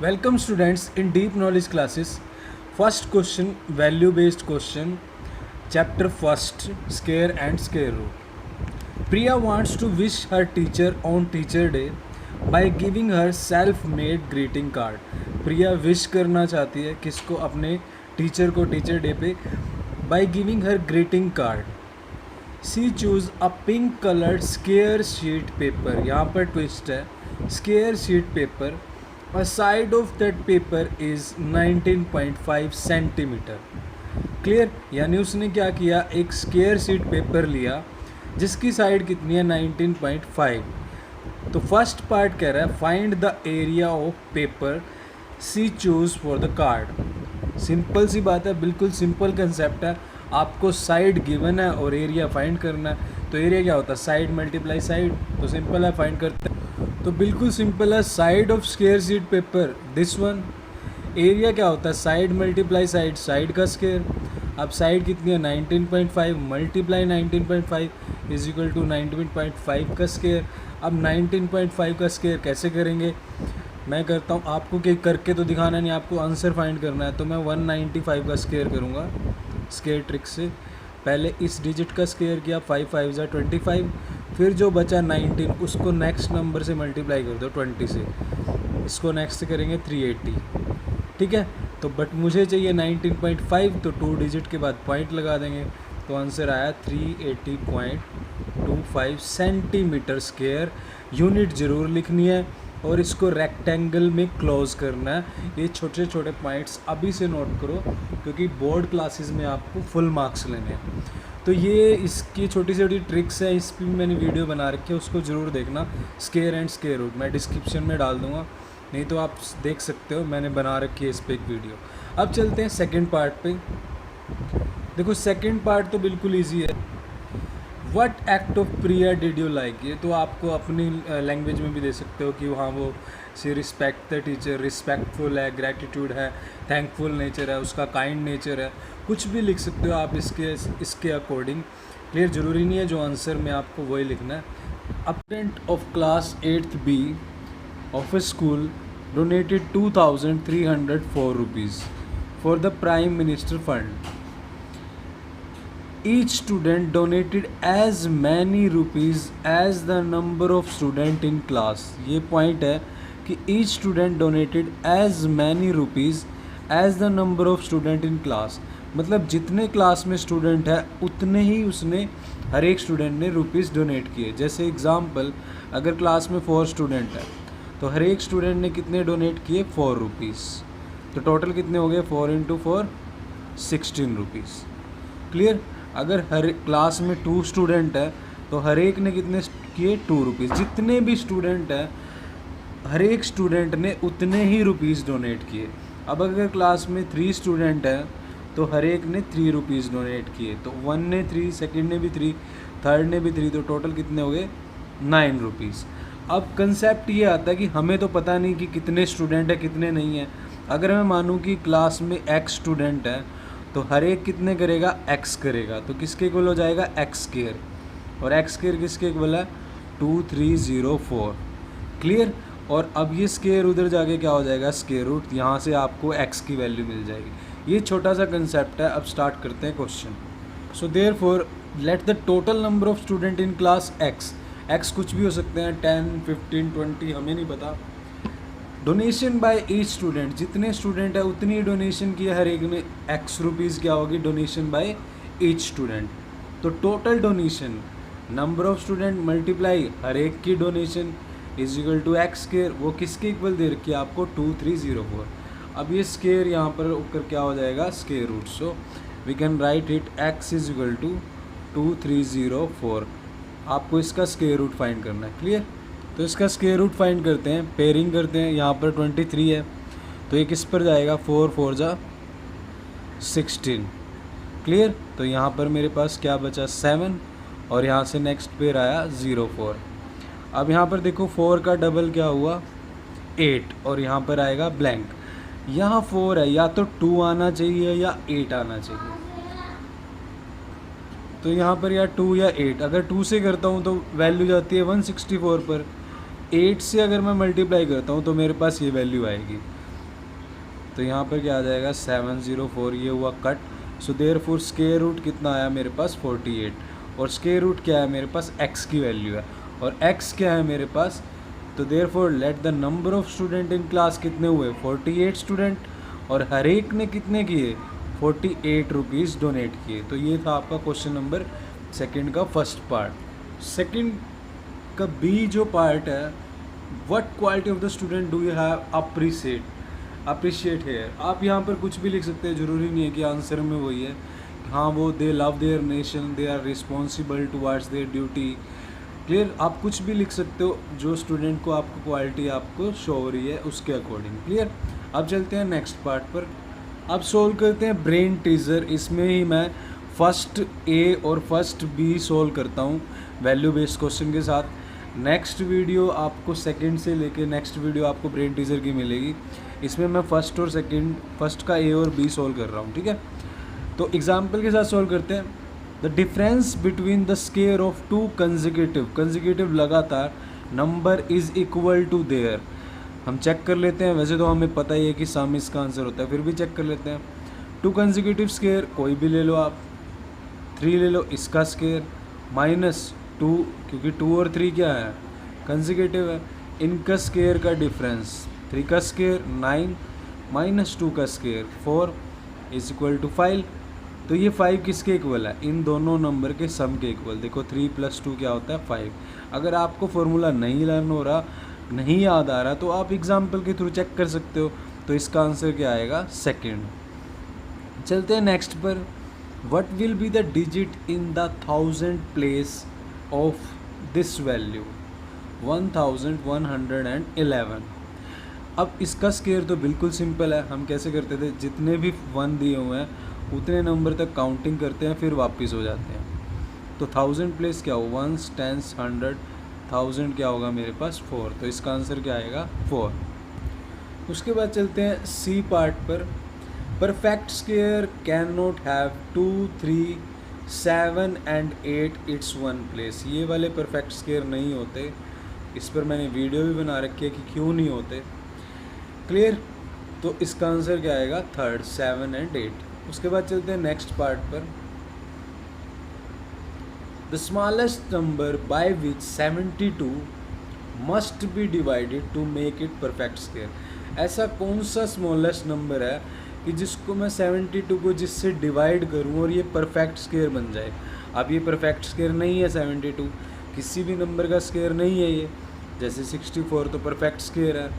Welcome students in deep knowledge classes. First question, value based question. Chapter first, scare and scare root. Priya wants to wish her teacher on teacher day by giving her self made greeting card. Priya wish करना चाहती है किसको, अपने teacher को teacher day पे, by giving her greeting card. She choose a pink colored scare sheet paper. यहाँ पर twist है, scare sheet paper. A side of that paper is 19.5 centimetre. Clear? यानी उसने क्या किया, एक स्केयर शीट पेपर लिया जिसकी साइड कितनी है 19.5. तो फर्स्ट पार्ट कह रहा है find the area of paper she choose for the card. Simple सी बात है, बिल्कुल सिंपल कंसेप्ट है. आपको साइड गिवन है और एरिया फाइंड करना है. तो एरिया क्या होता है, साइड मल्टीप्लाई साइड. तो सिंपल है, फाइंड करते हैं. तो बिल्कुल सिंपल है, side of square sheet paper this one. Area क्या होता है, साइड मल्टीप्लाई साइड, साइड का स्केयर. अब साइड कितनी है 19.5 मल्टीप्लाई 19.5 इज इक्वल टू 19.5 का स्केयर. अब 19.5 का स्केयर कैसे करेंगे, मैं करता हूँ, आपको कि करके तो दिखाना नहीं, आपको आंसर फाइंड करना है. तो मैं 195 का स्केयर करूँगा स्केयर ट्रिक से. पहले इस डिजिट का स्केयर किया, 5 5 ज़ा 25, फिर जो बचा 19 उसको नेक्स्ट नंबर से मल्टीप्लाई कर दो 20 से. इसको नेक्स्ट करेंगे 380. ठीक है, तो बट मुझे चाहिए 19.5, तो 2 डिजिट के बाद पॉइंट लगा देंगे. तो आंसर आया 380.25 सेंटीमीटर स्केयर. यूनिट ज़रूर लिखनी है और इसको रेक्टेंगल में क्लोज करना है. ये छोटे छोटे पॉइंट्स अभी से नोट करो क्योंकि बोर्ड क्लासेस में आपको फुल मार्क्स लेने हैं. तो ये इसकी छोटी छोटी ट्रिक्स है, इस पर भी मैंने वीडियो बना रखी है, उसको ज़रूर देखना. स्केयर एंड स्केयर रूट मैं डिस्क्रिप्शन में डाल दूँगा, नहीं तो आप देख सकते हो, मैंने बना रखी है इस पर एक वीडियो. अब चलते हैं सेकंड पार्ट पे. देखो सेकंड पार्ट तो बिल्कुल इजी है. What act of Priya did you like. ये तो आपको अपनी लैंग्वेज में भी दे सकते हो कि वहाँ वो सी रिस्पेक्ट द टीचर, रिस्पेक्टफुल है, ग्रैटिट्यूड है, थैंकफुल नेचर है, उसका काइंड नेचर है, कुछ भी लिख सकते हो आप इसके अकॉर्डिंग. क्लियर? ज़रूरी नहीं है जो आंसर में आपको वही लिखना है. A student of class 8th B of a school donated 2,304 rupees for the Prime Minister Fund. Each student donated as many rupees as the number of student in class. ये पॉइंट है कि each student donated as many rupees as the number of student in class. मतलब जितने class में student है उतने ही उसने हर एक स्टूडेंट ने रुपीज़ डोनेट किए. जैसे एग्ज़ाम्पल, अगर क्लास में 4 स्टूडेंट है तो हर एक स्टूडेंट ने कितने डोनेट किए, 4 रुपीज़. तो टोटल कितने हो गए, 4 × 4 16 रुपीज़. क्लियर? अगर हर क्लास में 2 स्टूडेंट है तो हर एक ने कितने किए, 2 रुपीज़. जितने भी स्टूडेंट हैं हर एक स्टूडेंट ने उतने ही रुपीज़ डोनेट किए. अब अगर क्लास में 3 स्टूडेंट हैं तो हर एक ने 3 रुपीज़ डोनेट किए. तो 1 ने 3, सेकेंड ने भी 3, थर्ड ने भी 3, तो टोटल कितने हो गए, 9 रुपीज़. अब कंसेप्ट ये आता है कि हमें तो पता नहीं कि कितने स्टूडेंट है कितने नहीं है. अगर मैं मानूँ कि क्लास में x स्टूडेंट है तो हर एक कितने करेगा, x करेगा. तो किसके इक्वल हो जाएगा, x स्क्वायर. और x स्क्वायर किसके इक्वल है, 2304. क्लियर? और अब ये स्क्वायर उधर जाके क्या हो जाएगा, स्क्वायर रूट. यहाँ से आपको x की वैल्यू मिल जाएगी. ये छोटा सा कंसेप्ट है. अब स्टार्ट करते हैं question. So therefore let the total number of student in class x कुछ भी हो सकते हैं, 10 15 20, हमें नहीं पता. डोनेशन बाय ईच स्टूडेंट, जितने स्टूडेंट है उतनी डोनेशन की हर एक ने, x रुपीज़ क्या होगी, डोनेशन बाय ईच स्टूडेंट. तो total donation number of student multiply हर एक की donation is equal to x square. वो किसके इक्वल दे रखी है आपको, 2304. अब ये स्क्वायर यहाँ पर ऊपर क्या हो जाएगा, square root. So we can write it x is equal to 2304. आपको इसका स्क्वायर रूट फाइंड करना है. क्लियर? तो इसका स्क्वायर रूट फाइंड करते हैं, पेयरिंग करते हैं. यहाँ पर 23 है तो ये किस पर जाएगा, 4 4 ज़ा 16. क्लियर? तो यहाँ पर मेरे पास क्या बचा, 7, और यहाँ से नेक्स्ट पेयर आया 04. अब यहाँ पर देखो 4 का डबल क्या हुआ, 8, और यहाँ पर आएगा ब्लैंक. यहाँ 4 है, या तो 2 आना चाहिए या 8 आना चाहिए. तो यहाँ पर या 2 या 8, अगर 2 से करता हूँ तो वैल्यू जाती है 164 पर. 8 से अगर मैं मल्टीप्लाई करता हूँ तो मेरे पास ये वैल्यू आएगी. तो यहाँ पर क्या आ जाएगा 704, ये हुआ cut. So therefore square root कितना आया मेरे पास 48, और स्क्वायर रूट क्या है मेरे पास x की वैल्यू है, और x क्या है मेरे पास। तो therefore let the number of student in class कितने हुए 48 स्टूडेंट, और हर एक ने कितने किए 48 रुपीज़ डोनेट किए। तो ये था आपका क्वेश्चन नंबर सेकंड का फर्स्ट पार्ट। सेकंड का बी जो पार्ट है, what quality of the student do you have appreciate here. आप यहाँ पर कुछ भी लिख सकते हैं, ज़रूरी नहीं है कि आंसर में वही है। हाँ, वो they love their nation, they are responsible towards their duty. Clear, आप कुछ भी लिख सकते हो जो स्टूडेंट को आपको क्वालिटी आपको शो हो रही है उसके अकॉर्डिंग। क्लियर, अब चलते हैं नेक्स्ट पार्ट पर। अब सोल्व करते हैं ब्रेन टीजर। इसमें ही मैं फर्स्ट ए और फर्स्ट बी सोल्व करता हूँ वैल्यू बेस्ड क्वेश्चन के साथ। नेक्स्ट वीडियो आपको सेकंड से लेके नेक्स्ट वीडियो आपको ब्रेन टीजर की मिलेगी। इसमें मैं फर्स्ट और सेकंड, फर्स्ट का ए और बी सोल्व कर रहा हूँ, ठीक है। तो एग्जाम्पल के साथ सोल्व करते हैं। The difference between the square of two consecutive लगातार number is equal to their. हम चेक कर लेते हैं, वैसे तो हमें पता ही है कि सम इसका आंसर होता है, फिर भी चेक कर लेते हैं। टू कंसेक्यूटिव स्क्वायर कोई भी ले लो आप, 3 ले लो इसका स्क्वायर, -2 क्योंकि 2 और 3 क्या है कंसेक्यूटिव है, इनका स्क्वायर का डिफरेंस 3 का स्क्वायर 9 -2 का स्क्वायर 4 इज इक्वल टू 5। तो ये 5 किसके इक्वल है, इन दोनों नंबर के सम के इक्वल। देखो 3 + 2 क्या होता है 5। अगर आपको फॉर्मूला नहीं लर्न हो रहा, नहीं याद आ रहा, तो आप एग्जाम्पल के थ्रू चेक कर सकते हो। तो इसका आंसर क्या आएगा सेकंड। चलते हैं नेक्स्ट पर। What will be the digit in the 1000 place of this value 1111। अब इसका स्क्वायर तो बिल्कुल सिंपल है। हम कैसे करते थे, जितने भी 1 दिए हुए हैं उतने नंबर तक काउंटिंग करते हैं, फिर वापस हो जाते हैं। तो 1000 प्लेस क्या हो 1s 10s 100, 1000 क्या होगा मेरे पास 4। तो इसका आंसर क्या आएगा 4। उसके बाद चलते हैं सी पार्ट पर। Perfect square can not have 2 3 7 and 8 it's 1 place. ये वाले परफेक्ट स्क्वायर नहीं होते। इस पर मैंने वीडियो भी बना रखी है कि क्यों नहीं होते। क्लियर, तो इसका आंसर क्या आएगा थर्ड 7 एंड 8। उसके बाद चलते हैं नेक्स्ट पार्ट पर। The smallest number by which 72 must be divided to make it perfect square. ऐसा कौन सा स्मॉलेस्ट नंबर है कि जिसको मैं 72 को जिससे डिवाइड करूं और ये परफेक्ट स्क्वायर बन जाए। अब ये परफेक्ट स्क्वायर नहीं है 72, किसी भी नंबर का स्क्वायर नहीं है ये। जैसे 64 तो परफेक्ट स्क्वायर है,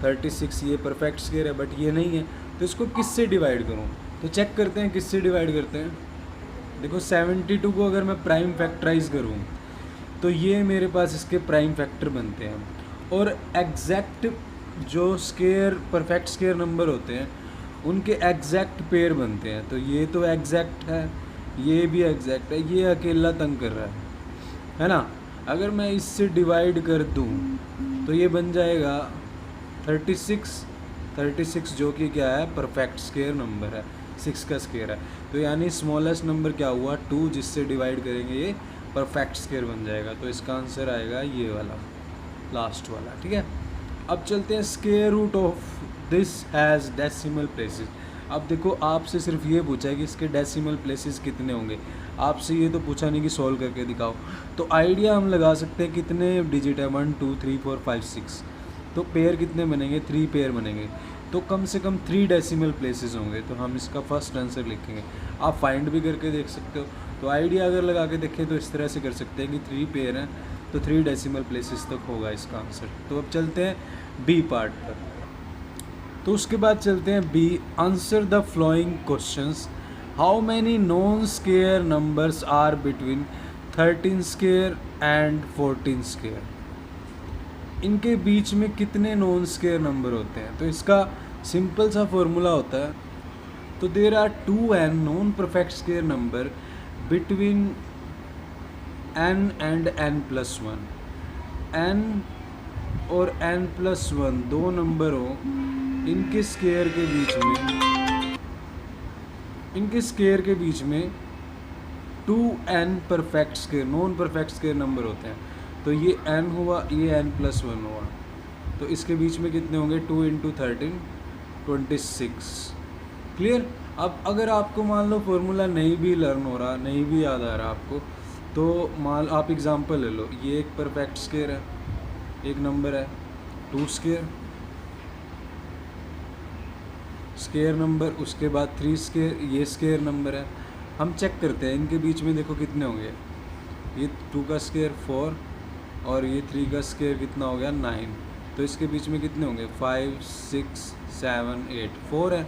36 ये परफेक्ट स्क्वायर है, बट ये नहीं है। तो इसको किससे डिवाइड करूं, तो चेक करते हैं किससे डिवाइड करते हैं। देखो 72 को अगर मैं प्राइम फैक्टराइज करूं तो ये मेरे पास इसके प्राइम फैक्टर बनते हैं, और एग्जैक्ट जो स्क्वायर परफेक्ट स्क्वायर नंबर होते हैं उनके एग्जैक्ट पेयर बनते हैं। तो ये तो एग्जैक्ट है, ये भी एग्जैक्ट है, ये अकेला तंग कर रहा है ना। अगर मैं इससे डिवाइड कर दूं तो ये बन जाएगा 36 जो कि क्या है परफेक्ट स्क्वायर नंबर है, 6 का स्क्वायर है। तो यानी स्मॉलेस्ट नंबर क्या हुआ 2, जिससे डिवाइड करेंगे ये परफेक्ट स्क्वायर बन जाएगा। तो इसका आंसर आएगा ये वाला लास्ट वाला, ठीक है। अब चलते हैं square root of this has decimal places. अब देखो आपसे सिर्फ ये पूछा है कि इसके डेसिमल प्लेसेस कितने होंगे, आपसे ये तो पूछा नहीं कि सॉल्व करके दिखाओ। तो आइडिया हम लगा सकते हैं कितने डिजिट है 1 2 3 4 5 6, तो पेयर कितने बनेंगे 3 पेयर बनेंगे, तो कम से कम 3 डेसिमल प्लेसेस होंगे। तो हम इसका फर्स्ट आंसर लिखेंगे। आप फाइंड भी करके देख सकते हो। तो आइडिया अगर लगा के देखें तो इस तरह से कर सकते हैं कि 3 पेयर हैं तो 3 डेसिमल प्लेसेस तक होगा इसका आंसर। तो अब चलते हैं बी पार्ट पर। तो उसके बाद चलते हैं B, answer the following questions. How many non square numbers are between 13 square and 14 square. इनके बीच में कितने नॉन स्क्वायर नंबर होते हैं। तो इसका सिंपल सा फॉर्मूला होता है। तो there are 2n non perfect square number between n and n+1। n और n+1 दो नंबर हो, इनके स्क्वायर के बीच में 2n perfect square non perfect square number होते हैं। तो ये n हुआ, ये n+1 हुआ, तो इसके बीच में कितने होंगे 2 × 13 26। क्लियर। अब अगर आपको मान लो फॉर्मूला नहीं भी लर्न हो रहा, नहीं भी याद आ रहा आपको, तो मान आप एग्जांपल ले लो, ये एक परफेक्ट स्क्वायर है, एक नंबर है 2 स्क्वायर, स्क्वायर नंबर, उसके बाद 3 स्क्वायर, ये स्क्वायर नंबर है। हम चेक करते हैं इनके बीच में, देखो कितने होंगे, ये 2 का स्क्वायर 4 और ये 3 का स्क्वायर कितना हो गया 9, तो इसके बीच में कितने होंगे 5 6 7 8, 4 है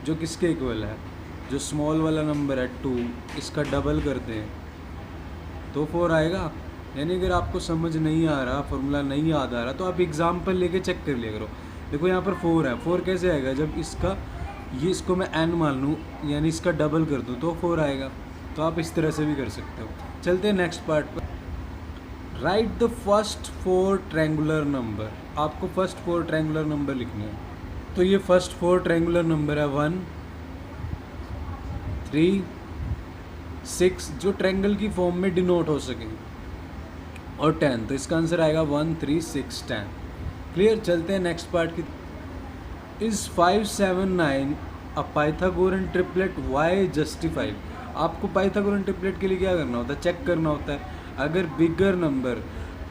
जो किसके इक्वल है, जो स्मॉल वाला नंबर है 2, इसका डबल करते हैं तो 4 आएगा। यानी अगर आपको समझ नहीं आ रहा, फॉर्मूला नहीं याद आ रहा, तो आप एग्जाम्पल लेके चेक कर लिया करो। देखो यहाँ पर 4 है, 4 कैसे आएगा, जब इसका ये इसको मैं n मान लूँ, यानी इसका डबल कर दूँ तो 4 आएगा। तो आप इस तरह से भी कर सकते हो। चलते हैं नेक्स्ट पार्ट पर। Right the first 4 triangular number. आपको फर्स्ट 4 ट्रायंगुलर नंबर लिखने हैं। तो ये फर्स्ट 4 ट्रायंगुलर नंबर है 1 3 6, जो ट्रायंगल की फॉर्म में डिनोट हो सके, और 10, तो इसका आंसर आएगा 1 3 6 10। क्लियर। चलते हैं नेक्स्ट पार्ट की। Is 5 7 9 a Pythagorean triplet, why justified. आपको पाइथागोरन ट्रिपलेट के लिए क्या करना होता है, चेक करना होता है अगर बिगर नंबर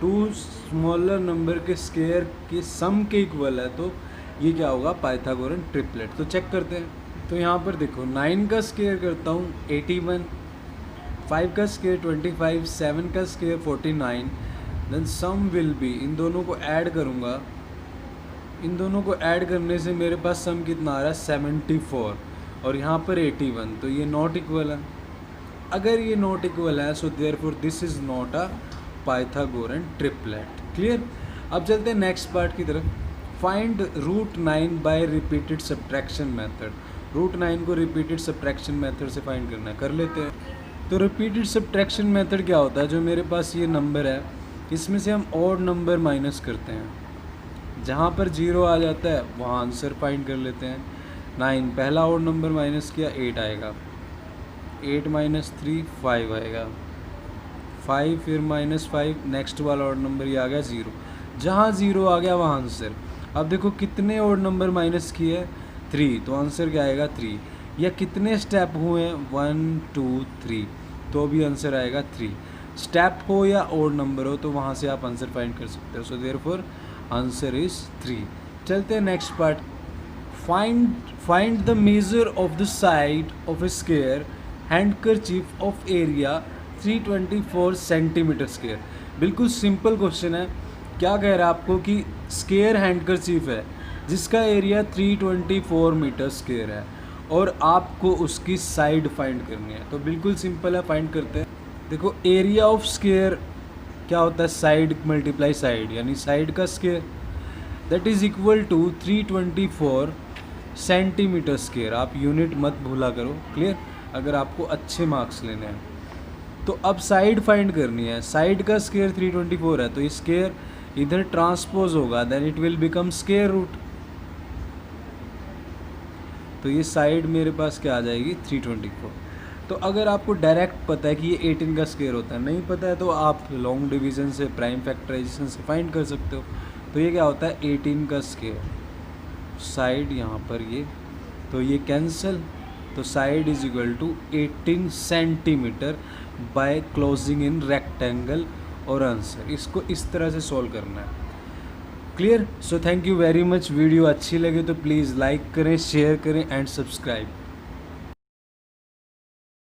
2 स्मॉलर नंबर के स्क्वायर के सम के इक्वल है तो ये क्या होगा, पाइथागोरन ट्रिपलेट। तो चेक करते हैं। तो यहाँ पर देखो 9 का स्क्वायर करता हूँ 81, 5 का स्क्वायर 25, 7 का square 49, then sum will be, इन दोनों को ऐड करूँगा, इन दोनों को ऐड करने से मेरे पास सम कितना आ रहा है 74, और यहाँ पर 81, तो ये नॉट इक्वल है। अगर ये नॉट इक्वल है so therefore this is not a Pythagorean triplet. Clear. अब चलते हैं नेक्स्ट पार्ट की तरफ। Find root 9 by repeated subtraction method. Root 9 को रिपीटेड सब्ट्रैक्शन मेथड से फाइंड करना है, कर लेते हैं। तो रिपीटेड सब्ट्रैक्शन मेथड क्या होता है, जो मेरे पास ये नंबर है इसमें से हम ऑड नंबर माइनस करते हैं, जहाँ पर 0 आ जाता है वहाँ आंसर फाइंड कर लेते हैं। 9 पहला ऑड नंबर माइनस किया 8 आएगा, 8 माइनस 3 5 आएगा, 5 फिर माइनस 5, नेक्स्ट वाला ऑड नंबर ये आ गया 0, जहाँ 0 आ गया वहाँ आंसर। अब देखो कितने ऑड नंबर माइनस किए, 3, तो आंसर क्या आएगा 3। या कितने स्टेप हुए हैं 1 2 3, तो भी आंसर आएगा 3। स्टेप हो या ऑड नंबर हो तो वहाँ से आप आंसर फाइंड कर सकते हो। So therefore answer is 3। चलते हैं next part. Find the measure of the side of A square handkerchief of area 324 centimetre square. बिल्कुल सिंपल क्वेश्चन है। क्या कह रहा है आपको कि स्क्वायर हैंडकरचीफ है जिसका एरिया 324 मीटर स्क्वायर है और आपको उसकी साइड फाइंड करनी है। तो बिल्कुल सिंपल है, फाइंड करते हैं। देखो एरिया ऑफ स्क्वायर क्या होता है, साइड मल्टीप्लाई साइड, यानी साइड का square, that is equal to 324 centimetre square. आप यूनिट मत भूला करो। क्लियर। अगर आपको अच्छे मार्क्स लेने हैं तो अब साइड फाइंड करनी है। साइड का स्क्वायर 324 है तो ये स्क्वायर इधर ट्रांसपोज होगा, then it will become square root. तो ये साइड मेरे पास क्या आ जाएगी 324। तो अगर आपको डायरेक्ट पता है कि ये 18 का स्क्वायर होता है, नहीं पता है तो आप लॉन्ग डिवीज़न से, प्राइम फैक्टराइजेशन से फाइंड कर सकते हो। तो ये क्या होता है 18 का स्क्वायर, साइड यहाँ पर ये, तो ये कैंसिल, तो side is equal to 18 centimetre by closing in rectangle, और आंसर इसको इस तरह से सॉल्व करना है। Clear. So thank you very much. Video अच्छी लगे तो प्लीज़ लाइक करें, शेयर करें एंड सब्सक्राइब।